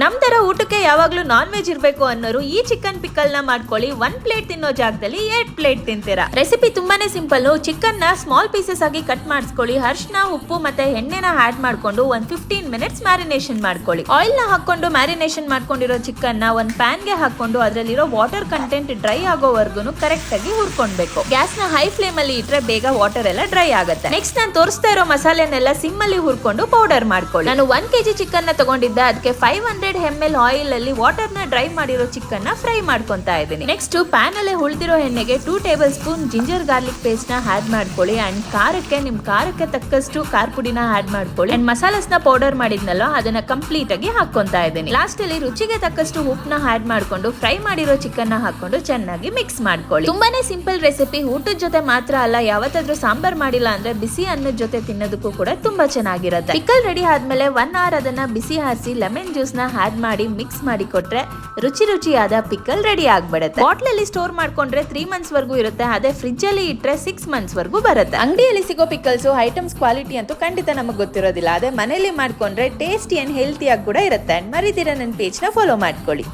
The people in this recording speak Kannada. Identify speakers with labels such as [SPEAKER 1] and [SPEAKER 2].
[SPEAKER 1] ನಮ್ ತರ ಊಟಕ್ಕೆ ಯಾವಾಗ್ಲೂ ನಾನ್ ವೆಜ್ ಇರ್ಬೇಕು ಅನ್ನೋರು ಈ ಚಿಕನ್ ಪಿಕಲ್ ನ ಮಾಡ್ಕೊಳ್ಳಿ. 1 ಪ್ಲೇಟ್ ತಿನ್ನೋ ಜಾಗದಲ್ಲಿ 8 ಪ್ಲೇಟ್ ತಿಂತೀರಾ. ರೆಸಿಪಿ ತುಂಬಾನೇ ಸಿಂಪಲ್. ಚಿಕನ್ ನ ಸ್ಮಾಲ್ ಪೀಸಸ್ ಆಗಿ ಕಟ್ ಮಾಡಿಸ್ಕೊಳ್ಳಿ. ಅರಿಶಿನ, ಉಪ್ಪು ಮತ್ತೆ ಎಣ್ಣೆನ ಆಡ್ ಮಾಡ್ಕೊಂಡು 15 ಮಿನಿಟ್ಸ್ ಮ್ಯಾರಿನೇಷನ್ ಮಾಡ್ಕೊಳ್ಳಿ. ಆಯಿಲ್ ನ ಹಾಕೊಂಡು ಮ್ಯಾರಿನೇಷನ್ ಮಾಡ್ಕೊಂಡಿರೋ ಚಿಕನ್ ನ ಒಂದ್ ಪ್ಯಾನ್ ಗೆ ಹಾಕೊಂಡು ಅದರಲ್ಲಿರೋ ವಾಟರ್ ಕಂಟೆಂಟ್ ಡ್ರೈ ಆಗೋವರೆಗೂ ಕರೆಕ್ಟ್ ಆಗಿ ಹುರ್ಕೊಳ್ಬೇಕು. ಗ್ಯಾಸ್ ನ ಹೈ ಫ್ಲೇಮ್ ಅಲ್ಲಿ ಇಟ್ರೆ ಬೇಗ ವಾಟರ್ ಎಲ್ಲ ಡ್ರೈ ಆಗುತ್ತೆ. ನೆಕ್ಸ್ಟ್ ನಾನು ತೋರಿಸ್ತಾ ಇರೋ ಮಸಾಲೆನೆಲ್ಲ ಸಿಮ್ ಅಲ್ಲಿ ಹುರ್ಕೊಂಡು ಪೌಡರ್ ಮಾಡ್ಕೊಳ್ಳಿ. ನಾನು 1 kg ಚಿಕನ್ ನ ತಗೊಂಡಿದ್ದೆ. ಅದಕ್ಕೆ 500 ml ಆಯಿಲ್ ಅಲ್ಲಿ ವಾಟರ್ ನ ಡ್ರೈ ಮಾಡಿರೋ ಚಿಕನ್ ನ ಫ್ರೈ ಮಾಡ್ಕೊಂತಾ ಇದ್ದೀನಿ. ನೆಕ್ಸ್ಟ್ ಪ್ಯಾನ್ ಅಲ್ಲಿ ಉಳಿದಿರೋ ಎಣ್ಣೆಗೆ 2 table spoon ginger garlic paste ನ ಆಡ್ ಮಾಡ್ಕೊಳ್ಳಿ. ಅಂಡ್ ನಿಮ್ ಖಾರಕ್ಕೆ ತಕ್ಕಷ್ಟು ಖಾರ ಪುಡಿನ ಆಡ್ ಮಾಡ್ಕೊಳ್ಳಿ. ಅಂಡ್ ಮಸಾಲಾಸ್ ನ ಪೌಡರ್ ಮಾಡಿದ್ನಲ್ಲ ಅದನ್ನ ಕಂಪ್ಲೀಟ್ ಆಗಿ ಹಾಕೊಂತಾ ಇದ್ದೀನಿ. ಲಾಸ್ಟ್ ಅಲ್ಲಿ ರುಚಿಗೆ ತಕ್ಕಷ್ಟು ಉಪ್ಪನ್ನ ಆಡ್ ಮಾಡ್ಕೊಂಡು ಫ್ರೈ ಮಾಡಿರೋ ಚಿಕನ್ ನ ಹಾಕೊಂಡು ಚೆನ್ನಾಗಿ ಮಿಕ್ಸ್ ಮಾಡ್ಕೊಳ್ಳಿ. ತುಂಬಾನೇ ಸಿಂಪಲ್ ರೆಸಿಪಿ. ಊಟದ ಜೊತೆ ಮಾತ್ರ ಅಲ್ಲ, ಯಾವತ್ತಾದ್ರೂ ಸಾಂಬಾರ್ ಮಾಡಿಲ್ಲ ಅಂದ್ರೆ ಬಿಸಿ ಅನ್ನದ ಜೊತೆ ತಿನ್ನೋದಕ್ಕೂ ಕೂಡ ತುಂಬಾ ಚೆನ್ನಾಗಿರುತ್ತೆ. ಪಿಕಲ್ ರೆಡಿ ಆದ್ಮೇಲೆ 1 hour ಅದನ್ನ ಬಿಸಿ ಹಾರಿಸಿ ಲೆಮನ್ ಜ್ಯೂಸ್ ನ ಆಡ್ ಮಾಡಿ ಮಿಕ್ಸ್ ಮಾಡಿ ಕೊಟ್ರೆ ರುಚಿಯಾದ ಪಿಕಲ್ ರೆಡಿ ಆಗ್ಬಿಡುತ್ತೆ. ಬಾಟ್ಲ್ ಅಲ್ಲಿ ಸ್ಟೋರ್ ಮಾಡ್ಕೊಂಡ್ರೆ 3 months ವರೆಗೂ ಇರುತ್ತೆ. ಅದೇ ಫ್ರಿಜ್ ಅಲ್ಲಿ ಇಟ್ರೆ 6 months ವರೆಗೂ ಬರುತ್ತೆ. ಅಂಗಡಿಯಲ್ಲಿ ಸಿಗೋ ಪಿಕಲ್ಸ್ ಐಟಮ್ಸ್ ಕ್ವಾಲಿಟಿ ಅಂತೂ ಖಂಡಿತ ನಮಗೆ ಗೊತ್ತಿರೋದಿಲ್ಲ. ಅದೇ ಮನೇಲಿ ಮಾಡ್ಕೊಂಡ್ರೆ ಟೇಸ್ಟಿ ಅಂಡ್ ಹೆಲ್ತಿ ಆಗಿ ಕೂಡ ಇರುತ್ತೆ. ಮರಿದಿರ ನನ್ನ ಪೇಜ್ ನ ಫಾಲೋ ಮಾಡ್ಕೊಳ್ಳಿ.